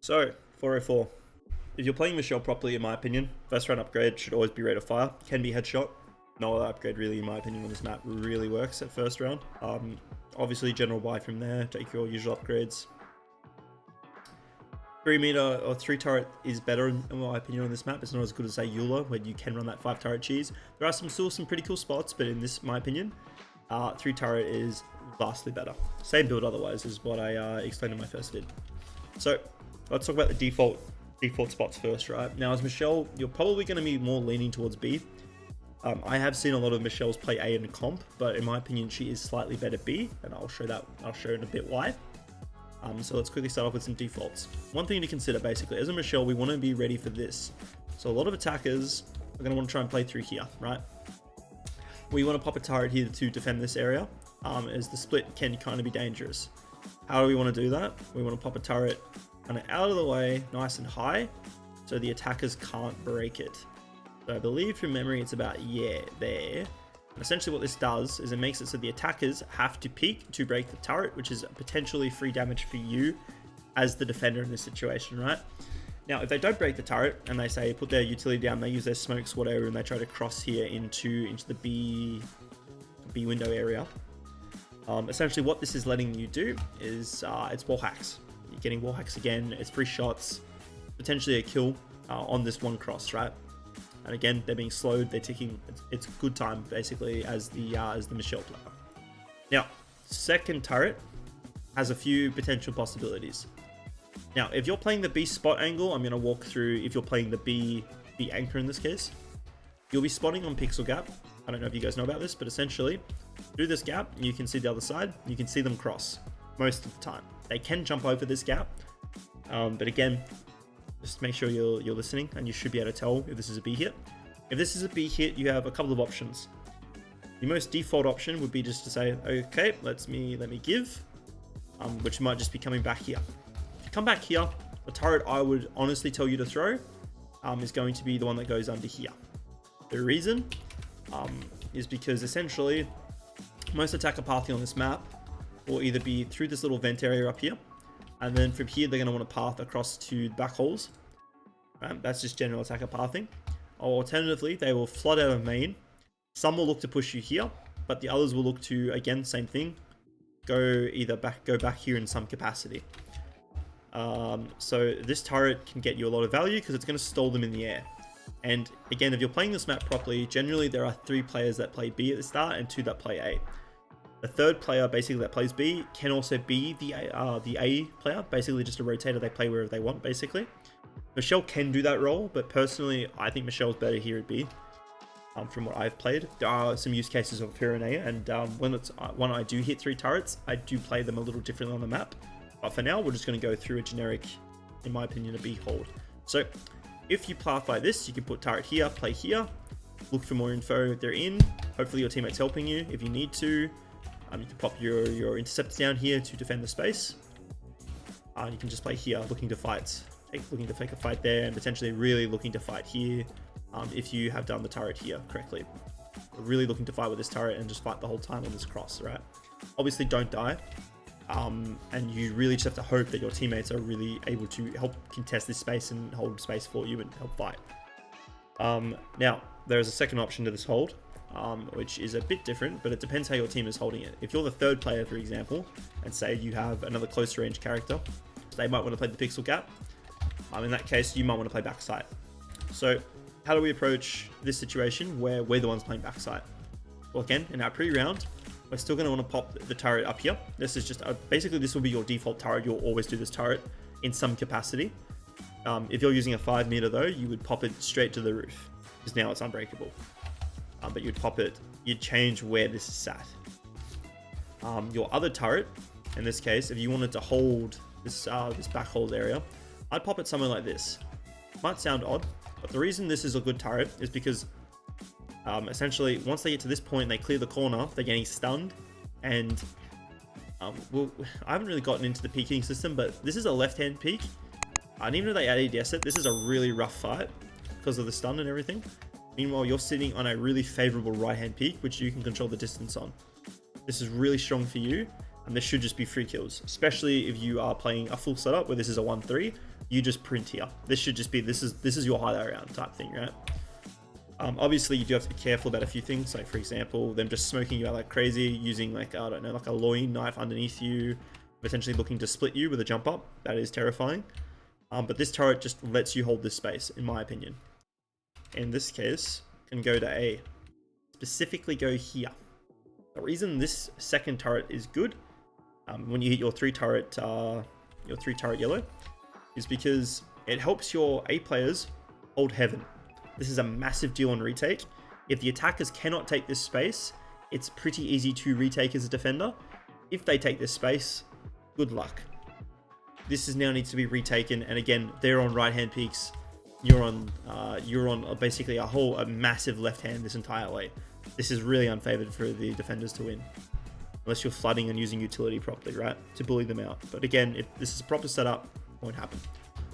So, 404. If you're playing Michele properly, in my opinion, first round upgrade should always be rate of fire. Can be headshot. No other upgrade really, in my opinion, on this map really works at first round. Obviously, general buy from there. Take your usual upgrades. 3 meter or 3 turret is better in my opinion on this map. It's not as good as say Eula, where you can run that 5 turret cheese. There are still some pretty cool spots, but in this, my opinion, 3 turret is vastly better. Same build otherwise is what I explained in my first vid. So let's talk about the default spots first, right? Now as Michele, you're probably going to be more leaning towards B. I have seen a lot of Michele's play A in comp, but in my opinion, she is slightly better B, and I'll show in a bit why. So let's quickly start off with some defaults. One thing to consider basically, as a Michele, we want to be ready for this. So a lot of attackers are going to want to try and play through here, right? We want to pop a turret here to defend this area, as the split can kind of be dangerous. How do we want to do that? We want to pop a turret kind of out of the way, nice and high, so the attackers can't break it. So I believe from memory it's about, there. And essentially what this does is it makes it so the attackers have to peek to break the turret, which is potentially free damage for you as the defender in this situation, right? Now, if they don't break the turret and they say put their utility down, they use their smokes, whatever, and they try to cross here into the B window area. Essentially what this is letting you do is it's wall hacks. You're getting wall hacks again, it's free shots, potentially a kill on this one cross, right? And again, they're being slowed, they're ticking. It's good time basically as the Michele player. Now, second turret has a few potential possibilities. Now, if you're playing the B spot angle, I'm going to walk through. If you're playing the B anchor in this case, you'll be spotting on pixel gap. I don't know if you guys know about this, but essentially through this gap, you can see the other side. You can see them cross most of the time. They can jump over this gap, but again, just make sure you're listening, and you should be able to tell if this is a B hit. If this is a B hit, you have a couple of options. The most default option would be just to say, okay, let me give, which might just be coming back here. If you come back here, the turret I would honestly tell you to throw is going to be the one that goes under here. The reason is because essentially most attacker pathing on this map will either be through this little vent area up here, and then from here, they're going to want to path across to back holes. Right? That's just general attacker pathing. Or alternatively, they will flood out of main. Some will look to push you here, but the others will look to, again, same thing, go back here in some capacity. So this turret can get you a lot of value because it's going to stall them in the air. And again, if you're playing this map properly, generally there are 3 players that play B at the start and 2 that play A. The third player basically that plays B can also be the A player, basically just a rotator. They play wherever they want, basically. Michele can do that role, but personally, I think Michele's better here at B. From what I've played, there are some use cases of her and A, and when I do hit 3 turrets, I do play them a little differently on the map. But for now, we're just going to go through a generic, in my opinion, a B hold. So if you path like this, you can put turret here, play here, look for more info. They're in. Hopefully your teammate's helping you if you need to. You can pop your interceptors down here to defend the space. You can just play here, looking to fight. Looking to fake a fight there, and potentially really looking to fight here if you have done the turret here correctly. Really looking to fight with this turret and just fight the whole time on this cross, right? Obviously don't die. And you really just have to hope that your teammates are really able to help contest this space and hold space for you and help fight. Now, there's a second option to this hold. Which is a bit different, but it depends how your team is holding it. If you're the third player, for example, and say you have another close range character, they might want to play the pixel gap. In that case, you might want to play backside. So how do we approach this situation where we're the ones playing backside? Well, again, in our pre-round, we're still going to want to pop the turret up here. This is just, basically this will be your default turret. You'll always do this turret in some capacity. If you're using a 5 meter though, you would pop it straight to the roof, because now it's unbreakable. But you'd pop it, you'd change where this is sat. Your other turret, in this case, if you wanted to hold this back hold area, I'd pop it somewhere like this. Might sound odd, but the reason this is a good turret is because essentially once they get to this point, they clear the corner, they're getting stunned, and well, I haven't really gotten into the peeking system, but this is a left-hand peek, and even if they ADS it, this is a really rough fight because of the stun and everything. Meanwhile, you're sitting on a really favorable right-hand peak, which you can control the distance on. This is really strong for you, and this should just be free kills, especially if you are playing a full setup where this is a 1-3. You just print here. This should just be, this is your hideout round type thing, right? Obviously you do have to be careful about a few things, like for example, them just smoking you out like crazy, using like, I don't know, like a loin knife underneath you, potentially looking to split you with a jump up. That is terrifying. But this turret just lets you hold this space, in my opinion. In this case, can go to A. Specifically go here. The reason this second turret is good, when you hit your 3 turret yellow, is because it helps your A players hold heaven. This is a massive deal on retake. If the attackers cannot take this space, it's pretty easy to retake as a defender. If they take this space, good luck. This is now needs to be retaken, and again, they're on right hand peaks. You're on basically a massive left hand this entire way. This is really unfavored for the defenders to win, unless you're flooding and using utility properly, right, to bully them out. But again, if this is a proper setup, won't happen.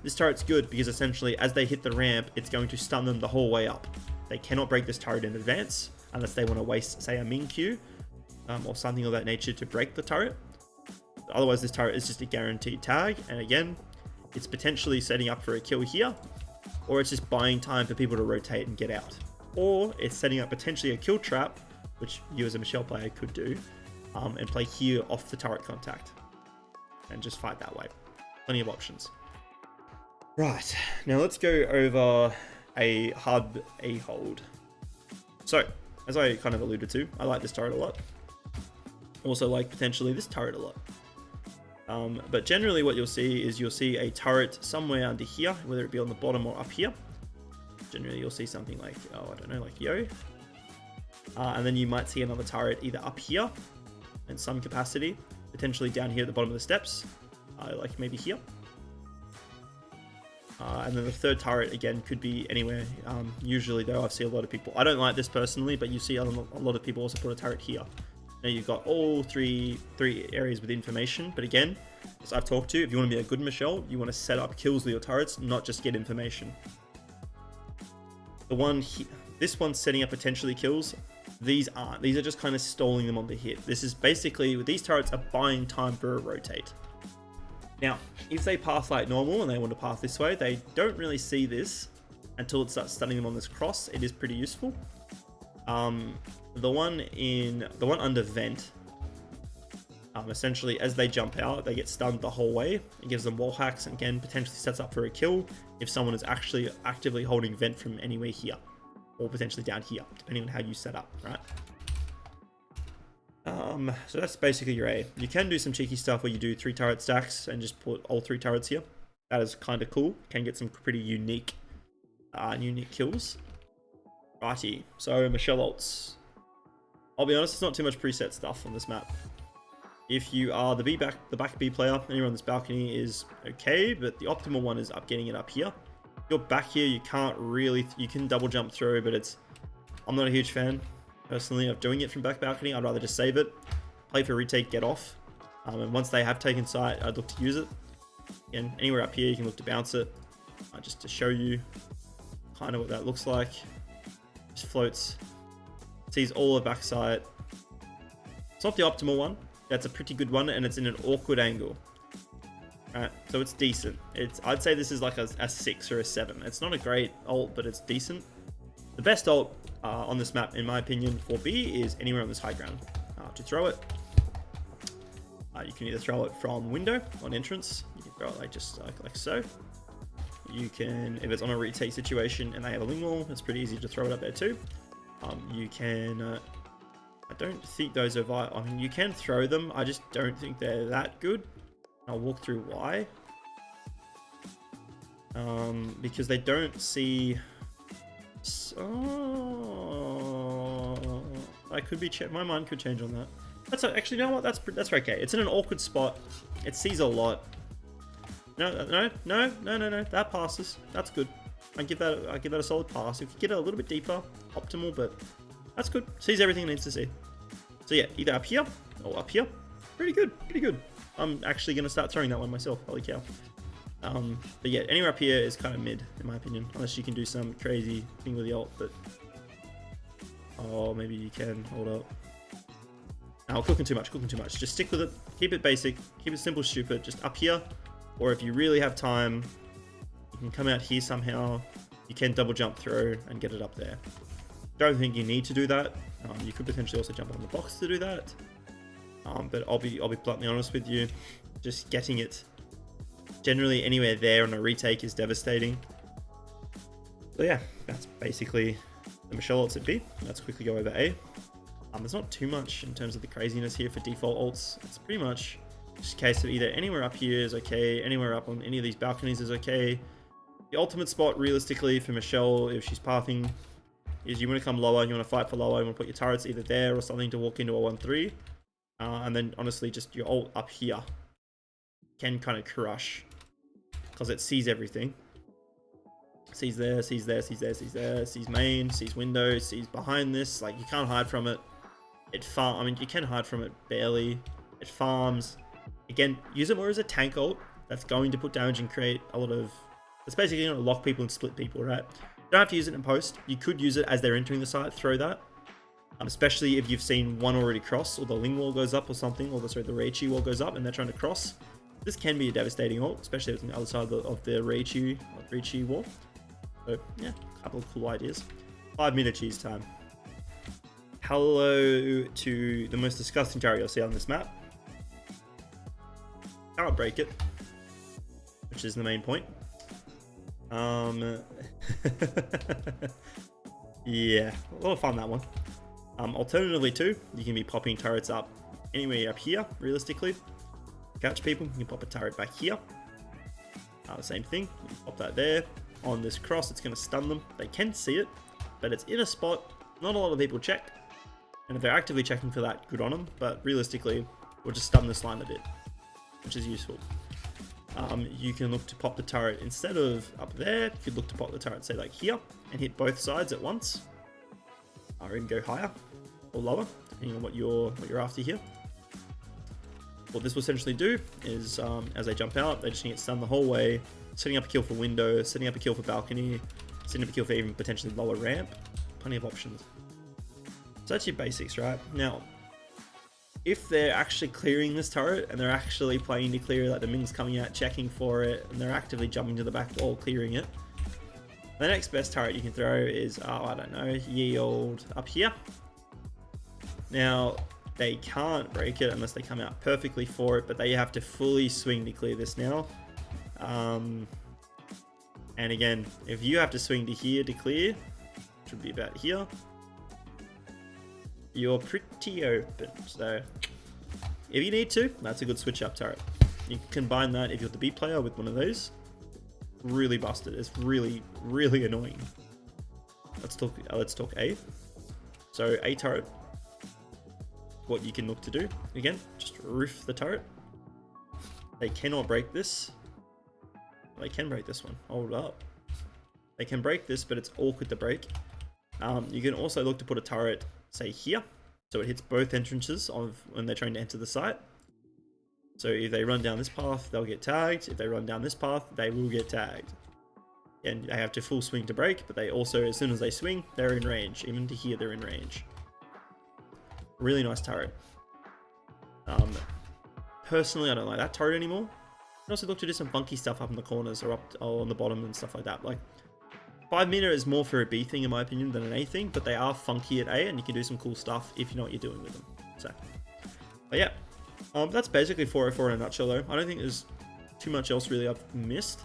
This turret's good because essentially as they hit the ramp, it's going to stun them the whole way up. They cannot break this turret in advance unless they want to waste, say, a min Q or something of that nature to break the turret. Otherwise, this turret is just a guaranteed tag. And again, it's potentially setting up for a kill here, or it's just buying time for people to rotate and get out. Or it's setting up potentially a kill trap, which you as a Michele player could do, and play here off the turret contact and just fight that way. Plenty of options. Right, now let's go over a hard A hold. So, as I kind of alluded to, I like this turret a lot. Also like potentially this turret a lot. But generally what you'll see is you'll see a turret somewhere under here, whether it be on the bottom or up here. Generally you'll see something like, oh, I don't know, like yo. And then you might see another turret either up here in some capacity, potentially down here at the bottom of the steps, like maybe here. And then the third turret again could be anywhere. Usually though, I've seen a lot of people, I don't like this personally, but you see a lot of people also put a turret here. Now you've got all three areas with information, but again, as I've talked to, if you want to be a good Michele, you want to set up kills with your turrets, not just get information. This one's setting up potentially kills. These aren't. These are just kind of stalling them on the hit. This is basically, these turrets are buying time for a rotate. Now, if they path like normal and they want to path this way, they don't really see this until it starts stunning them on this cross. It is pretty useful. The one under vent, essentially as they jump out, they get stunned the whole way. It gives them wall hacks and again potentially sets up for a kill if someone is actually actively holding vent from anywhere here or potentially down here, depending on how you set up, right? So that's basically your A. You can do some cheeky stuff where you do 3 turret stacks and just put all 3 turrets here. That is kind of cool. Can get some pretty unique kills. Righty, so Michele ults. I'll be honest, it's not too much preset stuff on this map. If you are the back B player, anywhere on this balcony is okay, but the optimal one is getting it up here. If you're back here, you can't really, you can double jump through, but I'm not a huge fan, personally, of doing it from back balcony. I'd rather just save it, play for retake, get off. And once they have taken sight, I'd look to use it. Again, anywhere up here, you can look to bounce it. Just to show you kind of what that looks like. Just floats, sees all of backside. It's not the optimal one. That's a pretty good one, and it's in an awkward angle. Alright, so it's decent. I'd say this is like a 6 or a 7. It's not a great ult, but it's decent. The best ult on this map, in my opinion, for B is anywhere on this high ground. To throw it, you can either throw it from window on entrance. You can throw it like so. You can, if it's on a retake situation and they have a ling wall, it's pretty easy to throw it up there too. You can, I don't think those are vital. I mean, you can throw them. I just don't think they're that good. I'll walk through why. Because they don't see. Oh, I could be. My mind could change on that. That's actually, you know what? That's okay. It's in an awkward spot. It sees a lot. No. That passes. That's good. I give that a solid pass. If you get it a little bit deeper, optimal, but that's good. Sees everything it needs to see. So yeah, either up here or up here. Pretty good. I'm actually gonna start throwing that one myself. Holy cow. But yeah, anywhere up here is kind of mid, in my opinion, unless you can do some crazy thing with the ult. But oh, maybe you can. Hold up. Now, cooking too much, Just stick with it. Keep it basic. Keep it simple, stupid. Just up here. Or if you really have time, you can come out here somehow. You can double jump through and get it up there. Don't think you need to do that. You could potentially also jump on the box to do that. But I'll be bluntly honest with you. Just getting it generally anywhere there on a retake is devastating. So yeah, that's basically the Michele ults at B. Let's quickly go over A. There's not too much in terms of the craziness here for default ults. It's pretty much just a case of either anywhere up here is okay, anywhere up on any of these balconies is okay. The ultimate spot, realistically, for Michele, if she's pathing, is you want to come lower, you want to fight for lower, you want to put your turrets either there or something to walk into a 1-3. And then, honestly, just your ult up here can kind of crush because it sees everything. Sees there, sees there, sees there, sees there, sees main, sees window, sees behind this. Like, you can't hide from it. I mean, you can hide from it barely. It farms. Again, use it more as a tank ult that's going to put damage and create a lot of... It's basically going to lock people and split people, right? You don't have to use it in post. You could use it as they're entering the site, throw that. Especially if you've seen one already cross, or the Ling wall goes up or something, or the Reichi wall goes up and they're trying to cross. This can be a devastating ult, especially if it's on the other side of the Reichi wall. So, yeah, a couple of cool ideas. 5-minute cheese time. Hello to the most disgusting turret you'll see on this map. Can't break it, which is the main point. Yeah, a lot of fun, that one. Alternatively too, you can be popping turrets up anywhere up here, realistically. Catch people, you can pop a turret back here. The same thing, you can pop that there. On this cross, it's going to stun them. They can see it, but it's in a spot not a lot of people check. And if they're actively checking for that, good on them. But realistically, we'll just stun this line a bit, which is useful. You can look to pop the turret instead of up there. You could look to pop the turret, say like here, and hit both sides at once. Or even go higher or lower, depending on what you're after here. What this will essentially do is, as they jump out, they just get stunned the whole way, setting up a kill for window, setting up a kill for balcony, setting up a kill for even potentially lower ramp. Plenty of options. So that's your basics, right? Now, if they're actually clearing this turret and they're actually playing to clear it, like the Ming's coming out, checking for it, and they're actively jumping to the back wall, clearing it, the next best turret you can throw is, I don't know, yield up here. Now, they can't break it unless they come out perfectly for it, but they have to fully swing to clear this now. And again, if you have to swing to here to clear, which would be about here, you're pretty open. So if you need to, that's a good switch up turret. You can combine that if you're the B player with one of those. Really busted. It's really, really annoying. Let's talk A. So A turret. What you can look to do, again, just roof the turret. They cannot break this. They can break this one. Hold up. They can break this, but it's awkward to break. You can also look to put a turret, say here, so it hits both entrances of when they're trying to enter the site. So if they run down this path, they'll get tagged. If they run down this path, they will get tagged. And they have to full swing to break, but they also, as soon as they swing, they're in range. Even to here, they're in range. Really nice turret. Personally, I don't like that turret anymore. You can also look to do some funky stuff up in the corners or up on the bottom and stuff like that. Like 5-meter is more for a B thing in my opinion than an A thing, but they are funky at A and you can do some cool stuff if you know what you're doing with them. So, but yeah, that's basically 404 in a nutshell though. I don't think there's too much else really I've missed.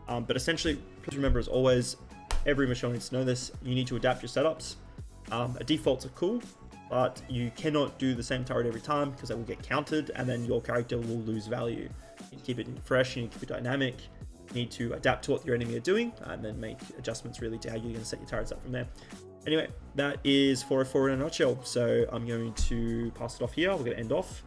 But essentially, please remember as always, every Michele needs to know this. You need to adapt your setups. Defaults are cool, but you cannot do the same turret every time because they will get countered and then your character will lose value. You need to keep it fresh, you need to keep it dynamic, you need to adapt to what your enemy are doing and then make adjustments really to how you're going to set your turrets up from there. Anyway, that is 404 in a nutshell. So I'm going to pass it off here. We're going to end off.